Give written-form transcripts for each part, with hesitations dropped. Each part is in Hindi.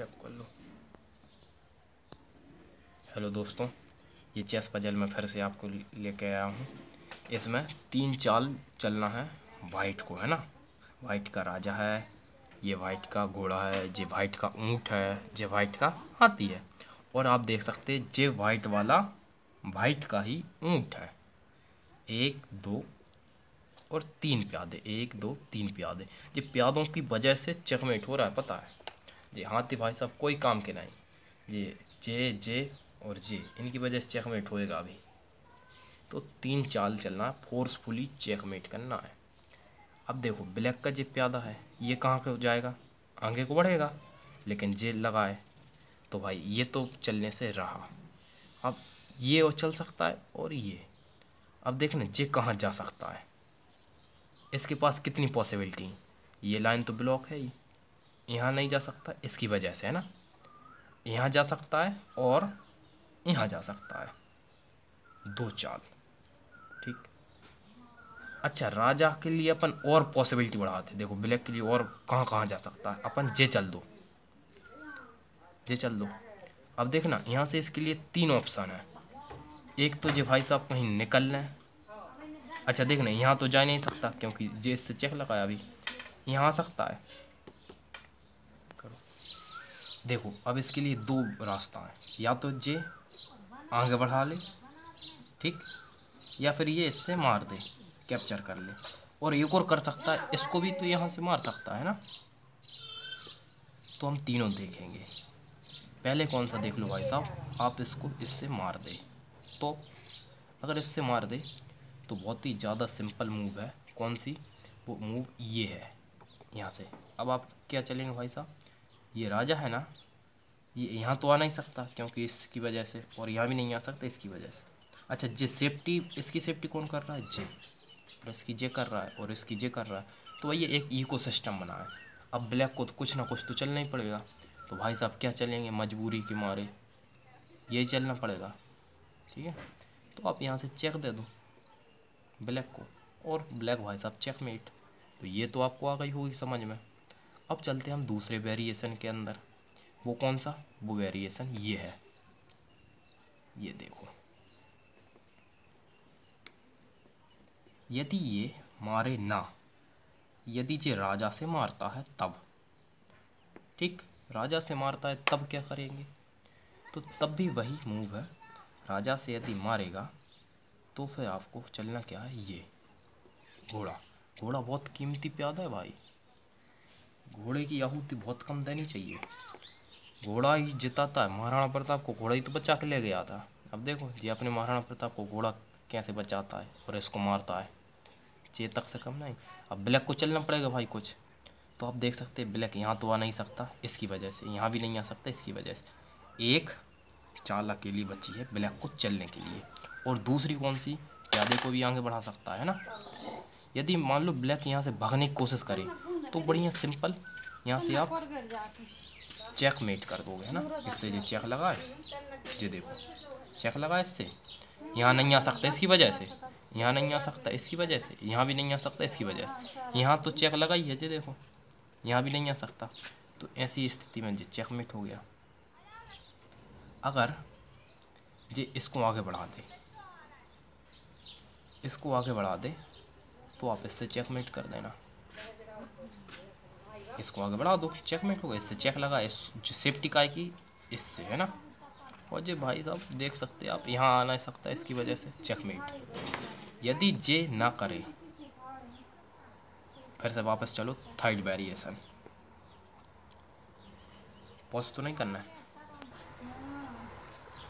टैप कर लो। हेलो दोस्तों, ये चेस पजल में फिर से आपको लेके आया हूँ। इसमें 3 चाल चलना है वाइट को, है ना। वाइट का राजा है, ये वाइट का घोड़ा है, ये वाइट का ऊँट है, ये वाइट का हाथी है। और आप देख सकते हैं ये वाइट वाला वाइट का ही ऊँट है। 1 2 और 3 प्यादे, 1 2 3 प्यादे। ये प्यादों की वजह से चेकमेट हो रहा है, पता है। ये हाथी भाई साहब कोई काम के नहीं। ये जे और जे, इनकी वजह से चेकमेट होएगा अभी। तो 3 चाल चलना है, फोर्सफुली चेकमेट करना है। अब देखो ब्लैक का जे प्यादा है, ये कहाँ को जाएगा, आगे को बढ़ेगा, लेकिन जे लगा है तो भाई ये तो चलने से रहा। अब ये और चल सकता है और ये। अब देखना जे कहाँ जा सकता है, इसके पास कितनी पॉसिबिलिटी। ये लाइन तो ब्लॉक है, ये यहाँ नहीं जा सकता इसकी वजह से, है ना। यहाँ जा सकता है और यहाँ जा सकता है। 2 चाल, ठीक। अच्छा, राजा के लिए अपन और पॉसिबिलिटी बढ़ाते। देखो ब्लैक के लिए और कहाँ कहाँ जा सकता है, अपन जे चल दो, जे चल दो। अब देखना यहाँ से इसके लिए 3 ऑप्शन है। एक तो जे भाई साहब कहीं निकलना है। अच्छा देखना यहाँ तो जा नहीं सकता क्योंकि जे इससे चेक लगाया, अभी यहाँ आ सकता है। करो, देखो अब इसके लिए 2 रास्ता है। या तो जे आगे बढ़ा ले, ठीक, या फिर ये इससे मार दे, कैप्चर कर ले। और एक और कर सकता है, इसको भी तो यहाँ से मार सकता है ना। तो हम तीनों देखेंगे। पहले कौन सा देख लो भाई साहब, आप इसको इससे मार दे। तो अगर इससे मार दे तो बहुत ही ज़्यादा सिंपल मूव है। कौन सी, वो मूव ये है यहाँ से। अब आप क्या चलेंगे भाई साहब, ये राजा है ना, ये यहाँ तो आ नहीं सकता क्योंकि इसकी वजह से, और यहाँ भी नहीं आ सकता इसकी वजह से। अच्छा, जे सेफ्टी, इसकी सेफ्टी कौन कर रहा है, जे, और इसकी जे कर रहा है और इसकी जे कर रहा है। तो ये एक इकोसिस्टम बना है। अब ब्लैक को तो कुछ ना कुछ तो चलना ही पड़ेगा। तो भाई साहब क्या चलेंगे, मजबूरी के मारे यही चलना पड़ेगा, ठीक है। तो आप यहाँ से चेक दे दो ब्लैक को, और ब्लैक भाई साहब चेकमेट। तो ये तो आपको आ गई होगी समझ में। अब चलते हैं हम दूसरे वेरिएशन के अंदर। वो कौन सा, वो वेरिएशन ये है, ये देखो। यदि ये मारे ना, यदि ये राजा से मारता है तब, ठीक, राजा से मारता है तब क्या करेंगे। तो तब भी वही मूव है। राजा से यदि मारेगा तो फिर आपको चलना क्या है, ये घोड़ा। घोड़ा बहुत कीमती प्यादा है भाई, घोड़े की आहुति बहुत कम देनी चाहिए। घोड़ा ही जिताता है। महाराणा प्रताप को घोड़ा ही तो बचा के ले गया था। अब देखो ये अपने महाराणा प्रताप को घोड़ा कैसे बचाता है और इसको मारता है, चेतक से कम नहीं। अब ब्लैक को चलना पड़ेगा भाई कुछ। तो आप देख सकते हैं ब्लैक यहाँ तो आ नहीं सकता इसकी वजह से, यहाँ भी नहीं आ सकता इसकी वजह से। एक चाल अकेली बची है ब्लैक को चलने के लिए। और दूसरी कौन सी, प्यादे को भी आगे बढ़ा सकता है ना। यदि मान लो ब्लैक यहाँ से भागने की कोशिश करे तो बढ़िया सिंपल, यहाँ से आप चेक मेट कर दोगे, है ना। इससे जो चेक लगा है, ये देखो चेक लगा है, इससे यहाँ नहीं आ सकता इसकी वजह से, यहाँ नहीं आ सकता इसकी वजह से, यहाँ भी नहीं आ सकता इसकी वजह से। यहाँ तो चेक लगा ही है, ये देखो यहाँ भी नहीं आ सकता। तो ऐसी स्थिति में ये चेकमेट हो गया। अगर ये इसको आगे बढ़ा दे, इसको आगे बढ़ा दे तो आप इससे चेकमेट कर देना। इसको आगे बढ़ा दो, चेकमेट होगा। इससे चेक लगा, इस जो सेफ्टी का है कि इससे, है ना। और जे भाई साहब देख सकते हैं आप, यहाँ आ नहीं सकता इसकी वजह से, चेकमेट। यदि जे ना करे, फिर से वापस चलो थर्ड वेरिएशन। पॉज तो नहीं करना है,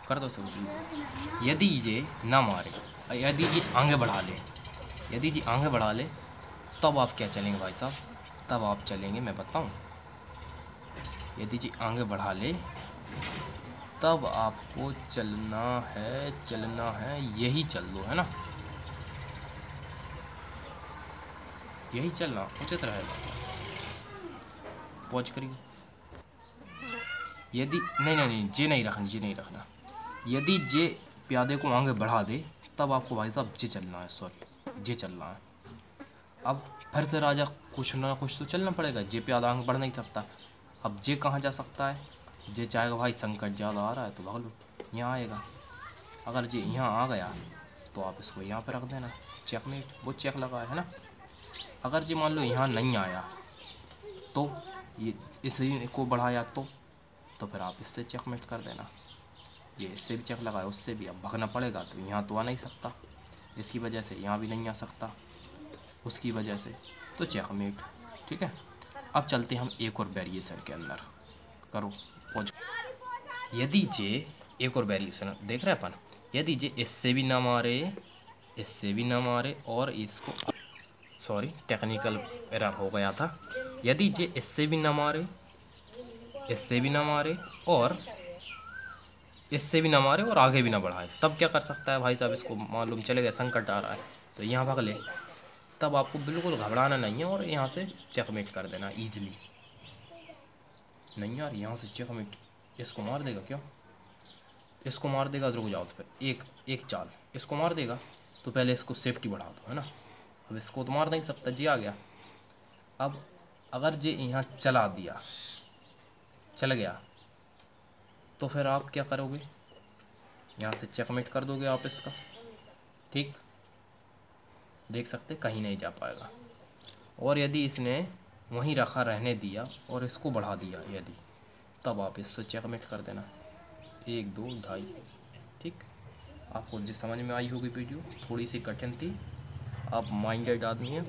कर दो सब। यदि ये ना मारे, यदि ये आगे बढ़ा ले, यदि ये आगे बढ़ा ले तब आप क्या चलेंगे भाई साहब, तब आप चलेंगे, मैं बताऊं। यदि ये आगे बढ़ा ले तब आपको चलना है, यही चल दो, है ना। यही चलना उचित रहेगा। पॉज करिए। यदि नहीं, जे नहीं रखना, जे नहीं रखना। यदि जे प्यादे को आगे बढ़ा दे तब आपको भाई साहब जे चलना है, सॉरी जे चलना है। अब फिर से राजा कुछ ना कुछ तो चलना पड़ेगा, जे प्यादा आगे बढ़ नहीं सकता। अब जे कहाँ जा सकता है, जे चाहेगा भाई संकट ज़्यादा आ रहा है तो भाग लो, यहाँ आएगा। अगर जे यहाँ आ गया तो आप इसको यहाँ पे रख देना, चेकमेट, वो चेक लगा है ना। अगर जी मान लो यहाँ नहीं आया तो ये इसी को बढ़ाया तो फिर आप इससे चेकमेट कर देना। ये इससे भी चेक लगाया, उससे भी अब भागना पड़ेगा, तो यहाँ तो आ नहीं सकता, इसकी वजह से यहाँ भी नहीं आ सकता, उसकी वजह से तो चेकमेट। ठीक है, अब चलते हम एक और वेरिएशन के अंदर। करो पहुँच। यदि जे एक और वेरिएशन देख रहे हैं अपन, यदि जे इससे भी ना मारे, इससे भी ना मारे और इसको, सॉरी टेक्निकल एरर हो गया था, यदि जे इससे भी ना मारे, इससे भी ना मारे और इससे भी ना मारे और आगे भी ना बढ़ाए, तब क्या कर सकता है भाई साहब, इसको मालूम चले गया संकट आ रहा है तो यहाँ भाग ले, तब आपको बिल्कुल घबराना नहीं है और यहाँ से चेकमेट कर देना ईजिली। नहीं यार, यहाँ से चेकमेट, इसको मार देगा क्या, इसको मार देगा, रुक जाओ, तो फिर एक चाल इसको मार देगा, तो पहले इसको सेफ्टी बढ़ा दो, है ना। अब इसको तो मार नहीं सकता, जी आ गया। अब अगर जे यहाँ चला दिया, चल गया, तो फिर आप क्या करोगे, यहाँ से चेकमेट कर दोगे आप इसका। ठीक, देख सकते कहीं नहीं जा पाएगा। और यदि इसने वहीं रखा रहने दिया और इसको बढ़ा दिया यदि, तब आप इससे चेकमेट कर देना, 1 2 ढाई। ठीक, आपको जो समझ में आई होगी वीडियो, थोड़ी सी कठिन थी, आप माइंडेड आदमी हैं।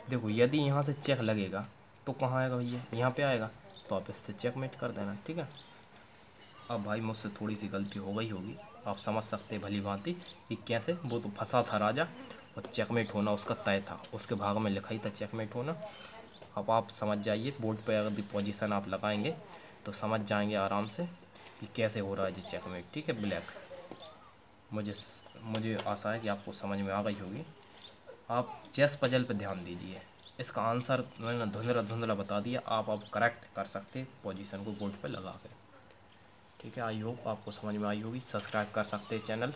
देखो यदि यहाँ से चेक लगेगा तो कहाँ आएगा भैया, यहाँ पे आएगा, तो आप इससे चेकमेट कर देना। ठीक है, अब भाई मुझसे थोड़ी सी गलती हो गई होगी, आप समझ सकते हैं भली भांति कि कैसे, वो तो फंसा था राजा और चेकमेट होना उसका तय था, उसके भाग में लिखा ही था चेकमेट होना। अब आप समझ जाइए, बोर्ड पे अगर पोजीशन आप लगाएंगे तो समझ जाएंगे आराम से कि कैसे हो रहा है जी चेकमेट। ठीक है, ब्लैक, मुझे आशा है कि आपको समझ में आ गई होगी। आप चेस पजल पे ध्यान दीजिए, इसका आंसर मैंने धुंधला धुंधला बता दिया, आप करेक्ट कर सकते पोजीशन को बोर्ड पे लगा के। ठीक है, आई होप आपको समझ में आई होगी। सब्सक्राइब कर सकते हैं चैनल।